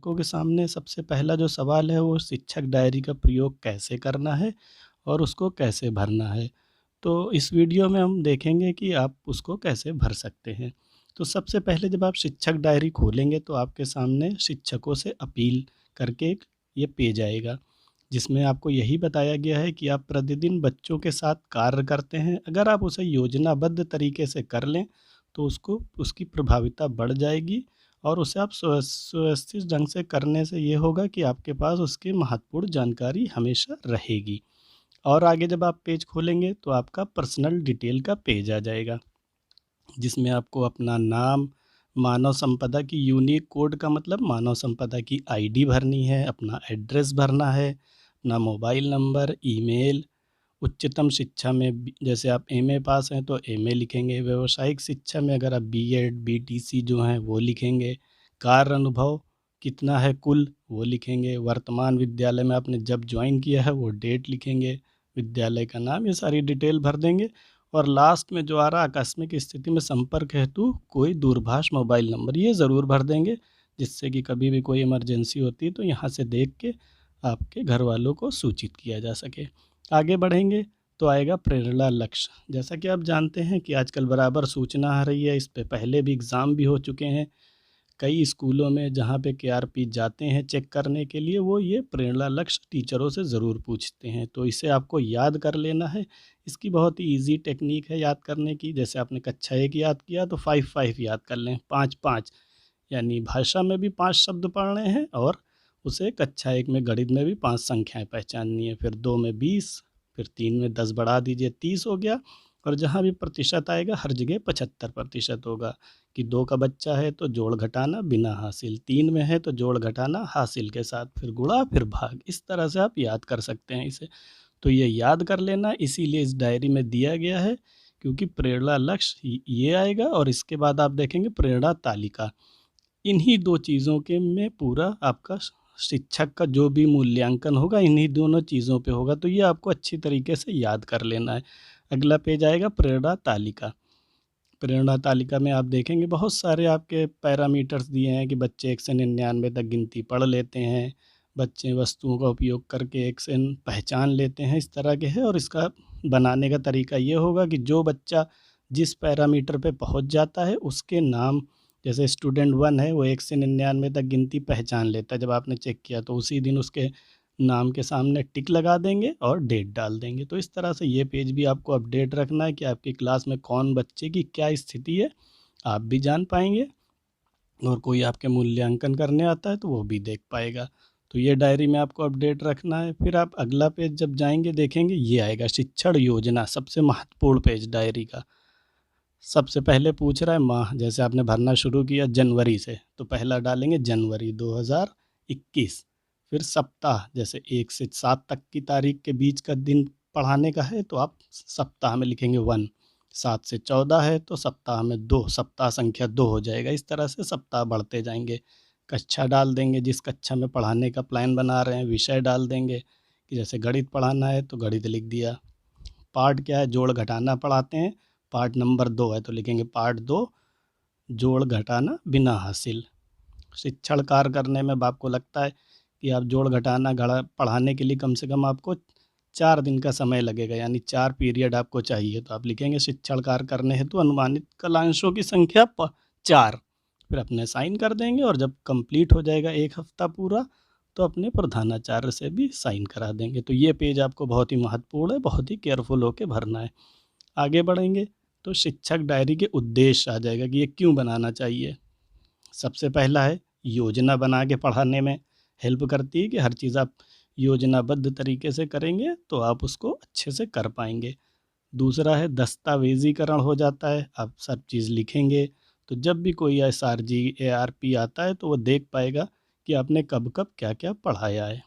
शिक्षकों के सामने सबसे पहला जो सवाल है वो शिक्षक डायरी का प्रयोग कैसे करना है और उसको कैसे भरना है। तो इस वीडियो में हम देखेंगे कि आप उसको कैसे भर सकते हैं। तो सबसे पहले जब आप शिक्षक डायरी खोलेंगे तो आपके सामने शिक्षकों से अपील करके एक ये पेज आएगा, जिसमें आपको यही बताया गया है कि आप प्रतिदिन बच्चों के साथ कार्य करते हैं। अगर आप उसे योजनाबद्ध तरीके से कर लें तो उसको उसकी प्रभाविता बढ़ जाएगी और उसे आप सुव्यवस्थित ढंग से करने से ये होगा कि आपके पास उसकी महत्वपूर्ण जानकारी हमेशा रहेगी। और आगे जब आप पेज खोलेंगे तो आपका पर्सनल डिटेल का पेज आ जाएगा, जिसमें आपको अपना नाम, मानव संपदा की यूनिक कोड का मतलब मानव संपदा की आईडी भरनी है, अपना एड्रेस भरना है, अपना मोबाइल नंबर, ईमेल, उच्चतम शिक्षा में जैसे आप एमए पास हैं तो एमए लिखेंगे, व्यावसायिक शिक्षा में अगर आप बीएड, बीटीसी जो हैं वो लिखेंगे, कार्य अनुभव कितना है कुल वो लिखेंगे, वर्तमान विद्यालय में आपने जब ज्वाइन किया है वो डेट लिखेंगे, विद्यालय का नाम, ये सारी डिटेल भर देंगे। और लास्ट में जो आ रहा आकस्मिक स्थिति में संपर्क हेतु कोई दूरभाष मोबाइल नंबर ये ज़रूर भर देंगे, जिससे कि कभी भी कोई इमरजेंसी होती है तो यहाँ से देख के आपके घर वालों को सूचित किया जा सके। आगे बढ़ेंगे तो आएगा प्रेरणा लक्ष्य। जैसा कि आप जानते हैं कि आजकल बराबर सूचना आ रही है, इस पे पहले भी एग्ज़ाम भी हो चुके हैं। कई स्कूलों में जहाँ पे केआरपी जाते हैं चेक करने के लिए, वो ये प्रेरणा लक्ष्य टीचरों से ज़रूर पूछते हैं। तो इसे आपको याद कर लेना है। इसकी बहुत ही ईज़ी टेक्नीक है याद करने की। जैसे आपने कक्षा 1 याद किया तो 5-5 याद कर लें, 5-5, यानी भाषा में भी 5 शब्द पढ़ने हैं और उसे कक्षा 1 में गणित में भी 5 संख्याएँ पहचाननी है। फिर 2 में 20, फिर 3 में 10 बढ़ा दीजिए 30 हो गया। और जहाँ भी प्रतिशत आएगा हर जगह 75% होगा कि 2 का बच्चा है तो जोड़ घटाना बिना हासिल, 3 में है तो जोड़ घटाना हासिल के साथ, फिर गुणा फिर भाग। इस तरह से आप याद कर सकते हैं इसे। तो ये याद कर लेना इसीलिए इस डायरी में दिया गया है, क्योंकि प्रेरणा लक्ष्य ये आएगा और इसके बाद आप देखेंगे प्रेरणा तालिका। इन्हीं 2 चीज़ों के में पूरा आपका शिक्षक का जो भी मूल्यांकन होगा इन्हीं दोनों चीज़ों पे होगा, तो ये आपको अच्छी तरीके से याद कर लेना है। अगला पेज आएगा प्रेरणा तालिका। प्रेरणा तालिका में आप देखेंगे बहुत सारे आपके पैरामीटर्स दिए हैं कि बच्चे 1 से 99 तक गिनती पढ़ लेते हैं, बच्चे वस्तुओं का उपयोग करके 1 से न पहचान लेते हैं, इस तरह के है। और इसका बनाने का तरीका ये होगा कि जो बच्चा जिस पैरामीटर पे पहुंच जाता है उसके नाम, जैसे स्टूडेंट 1 है वो 1 से 99 तक गिनती पहचान लेता है, जब आपने चेक किया तो उसी दिन उसके नाम के सामने टिक लगा देंगे और डेट डाल देंगे। तो इस तरह से ये पेज भी आपको अपडेट रखना है कि आपकी क्लास में कौन बच्चे की क्या स्थिति है, आप भी जान पाएँगे और कोई आपके मूल्यांकन करने आता है तो वो भी देख पाएगा। तो ये डायरी में आपको अपडेट रखना है। फिर आप अगला पेज जब जाएँगे देखेंगे ये आएगा शिक्षण योजना, सबसे महत्वपूर्ण पेज डायरी का। सबसे पहले पूछ रहा है माह, जैसे आपने भरना शुरू किया जनवरी से तो पहला डालेंगे जनवरी 2021। फिर सप्ताह, जैसे 1 से 7 तक की तारीख के बीच का दिन पढ़ाने का है तो आप सप्ताह में लिखेंगे 1, 7 से 14 है तो सप्ताह में 2, सप्ताह संख्या 2 हो जाएगा। इस तरह से सप्ताह बढ़ते जाएंगे। कक्षा डाल देंगे, जिस कक्षा में पढ़ाने का प्लान बना रहे हैं, विषय डाल देंगे कि जैसे गणित पढ़ाना है तो गणित लिख दिया। पार्ट क्या है, जोड़ घटाना पढ़ाते हैं, पार्ट नंबर 2 है तो लिखेंगे पार्ट 2, जोड़ घटाना बिना हासिल। शिक्षण कार्य करने में अब आपको लगता है कि आप जोड़ घटाना घड़ा पढ़ाने के लिए कम से कम आपको 4 दिन का समय लगेगा, यानी 4 पीरियड आपको चाहिए, तो आप लिखेंगे शिक्षण कार्य करने हेतु अनुमानित कलांशों की संख्या 4। फिर अपने साइन कर देंगे और जब कंप्लीट हो जाएगा 1 हफ्ता पूरा तो अपने प्रधानाचार्य से भी साइन करा देंगे। तो ये पेज आपको बहुत ही महत्वपूर्ण है, बहुत ही केयरफुल होकर भरना है। आगे बढ़ेंगे तो शिक्षक डायरी के उद्देश्य आ जाएगा कि ये क्यों बनाना चाहिए। सबसे पहला है योजना बना के पढ़ाने में हेल्प करती है कि हर चीज़ आप योजनाबद्ध तरीके से करेंगे तो आप उसको अच्छे से कर पाएंगे। दूसरा है दस्तावेज़ीकरण हो जाता है, आप सब चीज़ लिखेंगे तो जब भी कोई एसआरजी एआरपी आता है तो वो देख पाएगा कि आपने कब कब क्या क्या पढ़ाया है।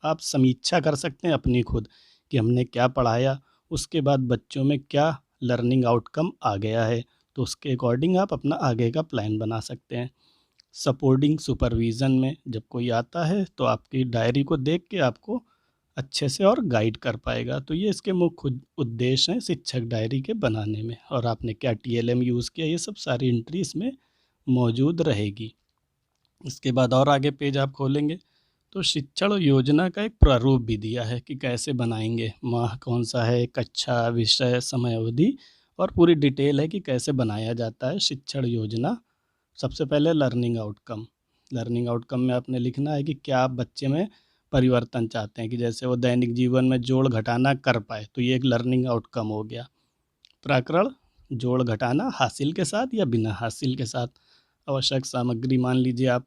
आप समीक्षा कर सकते हैं अपनी खुद कि हमने क्या पढ़ाया, उसके बाद बच्चों में क्या लर्निंग आउटकम आ गया है, तो उसके अकॉर्डिंग आप अपना आगे का प्लान बना सकते हैं। सपोर्टिंग सुपरविज़न में जब कोई आता है तो आपकी डायरी को देख के आपको अच्छे से और गाइड कर पाएगा। तो ये इसके मुख्य उद्देश्य हैं शिक्षक डायरी के बनाने में, और आपने क्या टीएलएम यूज़ किया ये सब सारी एंट्री इसमें मौजूद रहेगी। इसके बाद और आगे पेज आप खोलेंगे तो शिक्षण योजना का एक प्रारूप भी दिया है कि कैसे बनाएंगे, माह कौन सा है, कक्षा, विषय, समय अवधि और पूरी डिटेल है कि कैसे बनाया जाता है शिक्षण योजना। सबसे पहले लर्निंग आउटकम में आपने लिखना है कि क्या आप बच्चे में परिवर्तन चाहते हैं, कि जैसे वो दैनिक जीवन में जोड़ घटाना कर पाए, तो ये एक लर्निंग आउटकम हो गया। प्रकरण, जोड़ घटाना हासिल के साथ या बिना हासिल के साथ। आवश्यक सामग्री, मान लीजिए आप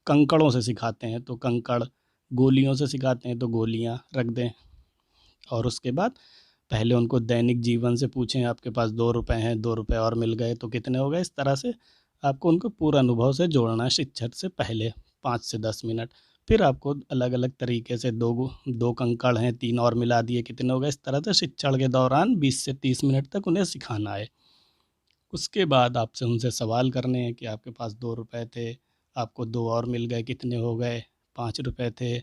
कंकड़ों से सिखाते हैं तो कंकड़, गोलियों से सिखाते हैं तो गोलियां रख दें। और उसके बाद पहले उनको दैनिक जीवन से पूछें, आपके पास 2 रुपए हैं, 2 रुपए और मिल गए तो कितने हो गए। इस तरह से आपको उनको पूरा अनुभव से जोड़ना है शिक्षण से पहले 5 से 10 मिनट। फिर आपको अलग अलग तरीके से दो कंकड़ हैं, 3 और मिला दिए, कितने हो गए। इस तरह से शिक्षण के दौरान 20 से 30 मिनट तक उन्हें सिखाना है। उसके बाद आपसे उनसे सवाल करने हैं कि आपके पास 2 रुपए थे, आपको 2 और मिल गए, कितने हो गए। 5 रुपए थे,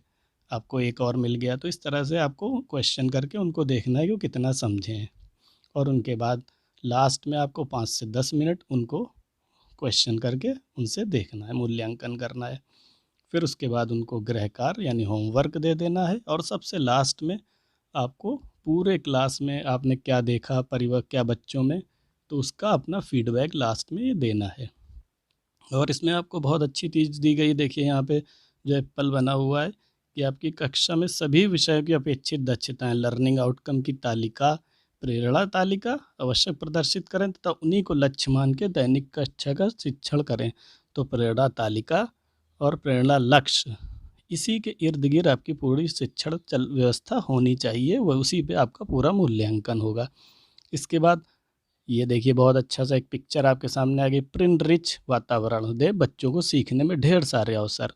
आपको एक और मिल गया। तो इस तरह से आपको क्वेश्चन करके उनको देखना है कि वो कितना समझे हैं। और उनके बाद लास्ट में आपको 5 से 10 मिनट उनको क्वेश्चन करके उनसे देखना है, मूल्यांकन करना है। फिर उसके बाद उनको गृह कार्य यानी होमवर्क दे देना है। और सबसे लास्ट में आपको पूरे क्लास में आपने क्या देखा, परिवर्तन क्या बच्चों में, तो उसका अपना फीडबैक लास्ट में देना है। और इसमें आपको बहुत अच्छी चीज़ दी गई, देखिए यहाँ पे जो एप्पल बना हुआ है कि आपकी कक्षा में सभी विषयों की अपेक्षित दक्षताएं, लर्निंग आउटकम की तालिका, प्रेरणा तालिका आवश्यक प्रदर्शित करें तथा उन्हीं को लक्ष्य मान के दैनिक कक्षा का शिक्षण करें। तो प्रेरणा तालिका और प्रेरणा लक्ष्य, इसी के इर्द गिर्द आपकी पूरी शिक्षण चल व्यवस्था होनी चाहिए, वह उसी पे आपका पूरा मूल्यांकन होगा। इसके बाद ये देखिए बहुत अच्छा सा एक पिक्चर आपके सामने आ गई, प्रिंट रिच वातावरण दे बच्चों को सीखने में ढेर सारे अवसर।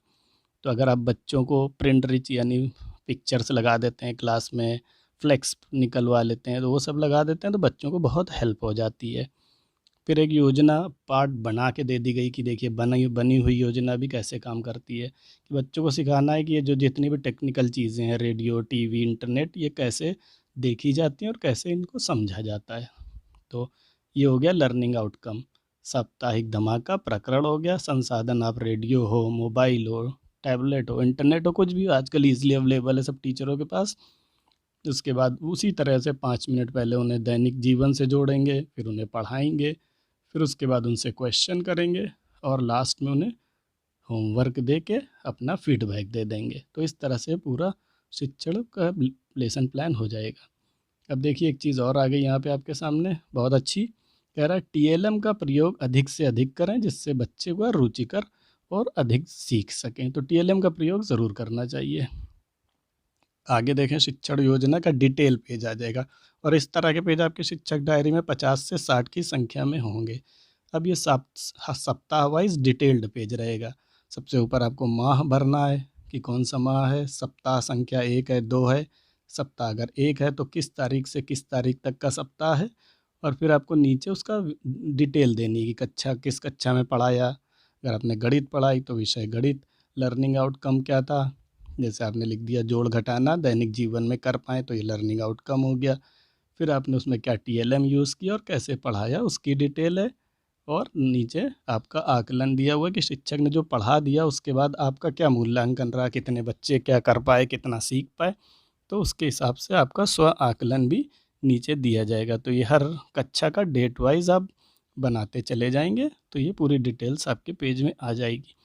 तो अगर आप बच्चों को प्रिंट रिच यानी पिक्चर्स लगा देते हैं क्लास में, फ्लेक्स निकलवा लेते हैं, तो वो सब लगा देते हैं तो बच्चों को बहुत हेल्प हो जाती है। फिर एक योजना पार्ट बना के दे दी गई कि देखिए बनी बनी हुई योजना भी कैसे काम करती है, कि बच्चों को सिखाना है कि ये जो जितनी भी टेक्निकल चीज़ें हैं, रेडियो, टीवी, इंटरनेट, ये कैसे देखी जाती हैं और कैसे इनको समझा जाता है। तो ये हो गया लर्निंग आउटकम। साप्ताहिक धमाका प्रकरण हो गया, संसाधन आप रेडियो हो, मोबाइल हो, टैबलेट हो, इंटरनेट हो, कुछ भी आजकल ईजिली अवेलेबल है सब टीचरों के पास। उसके बाद उसी तरह से 5 मिनट पहले उन्हें दैनिक जीवन से जोड़ेंगे, फिर उन्हें पढ़ाएंगे, फिर उसके बाद उनसे क्वेश्चन करेंगे और लास्ट में उन्हें होमवर्क दे के अपना फीडबैक दे देंगे। तो इस तरह से पूरा शिक्षण का लेसन प्लान हो जाएगा। अब देखिए एक चीज़ और आ गई यहाँ पे आपके सामने बहुत अच्छी, कह रहा है टीएलएम का प्रयोग अधिक से अधिक करें जिससे बच्चे को रुचिकर और अधिक सीख सकें। तो टीएलएम का प्रयोग ज़रूर करना चाहिए। आगे देखें शिक्षण योजना का डिटेल पेज आ जाएगा और इस तरह के पेज आपके शिक्षक डायरी में 50 से 60 की संख्या में होंगे। अब ये सप्ताह वाइज डिटेल्ड पेज रहेगा। सबसे ऊपर आपको माह भरना है कि कौन सा माह है, सप्ताह संख्या 1 है, 2 है। सप्ताह अगर 1 है तो किस तारीख से किस तारीख तक का सप्ताह है। और फिर आपको नीचे उसका डिटेल देनी है कि कक्षा किस कक्षा में पढ़ाया। अगर आपने गणित पढ़ाई तो विषय गणित, लर्निंग आउटकम क्या था, जैसे आपने लिख दिया जोड़ घटाना दैनिक जीवन में कर पाएँ तो ये लर्निंग आउटकम हो गया। फिर आपने उसमें क्या टीएलएम यूज़ किया और कैसे पढ़ाया उसकी डिटेल है। और नीचे आपका आकलन दिया हुआ है कि शिक्षक ने जो पढ़ा दिया उसके बाद आपका क्या मूल्यांकन रहा, कितने बच्चे क्या कर पाए, कितना सीख पाए। तो उसके हिसाब से आपका स्व आकलन भी नीचे दिया जाएगा। तो ये हर कक्षा का डेट वाइज आप बनाते चले जाएंगे तो ये पूरी डिटेल्स आपके पेज में आ जाएगी।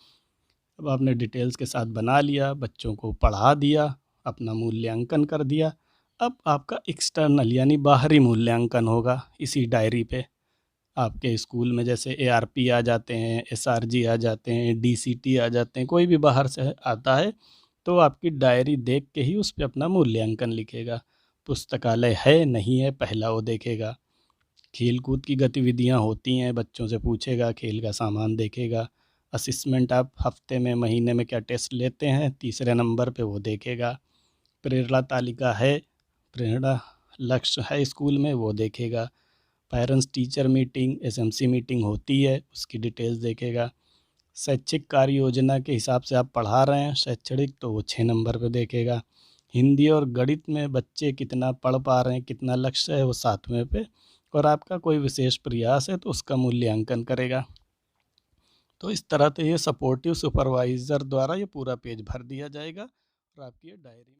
अब आपने डिटेल्स के साथ बना लिया, बच्चों को पढ़ा दिया, अपना मूल्यांकन कर दिया। अब आपका एक्सटर्नल यानी बाहरी मूल्यांकन होगा इसी डायरी पे। आपके स्कूल में जैसे एआरपी आ जाते हैं, एसआरजी आ जाते हैं, डीसीटी आ जाते हैं, कोई भी बाहर से आता है तो आपकी डायरी देख के ही उस पे अपना मूल्यांकन लिखेगा। पुस्तकालय है नहीं है पहला वो देखेगा। खेल कूद की गतिविधियां होती हैं, बच्चों से पूछेगा, खेल का सामान देखेगा। असिस्मेंट आप हफ्ते में महीने में क्या टेस्ट लेते हैं, तीसरे नंबर पे वो देखेगा। प्रेरणा तालिका है, प्रेरणा लक्ष्य है स्कूल में, वो देखेगा। Parents teacher meeting, SMC meeting होती है, उसकी डिटेल्स देखेगा। शैक्षिक कार्य योजना के हिसाब से आप पढ़ा रहे हैं शैक्षणिक, तो वो 6 नंबर पे देखेगा। हिंदी और गणित में बच्चे कितना पढ़ पा रहे हैं, कितना लक्ष्य है, वो 7वें पे। और आपका कोई विशेष प्रयास है तो उसका मूल्यांकन करेगा। तो इस तरह से ये सपोर्टिव सुपरवाइज़र द्वारा ये पूरा पेज भर दिया जाएगा और आपकी ये डायरी में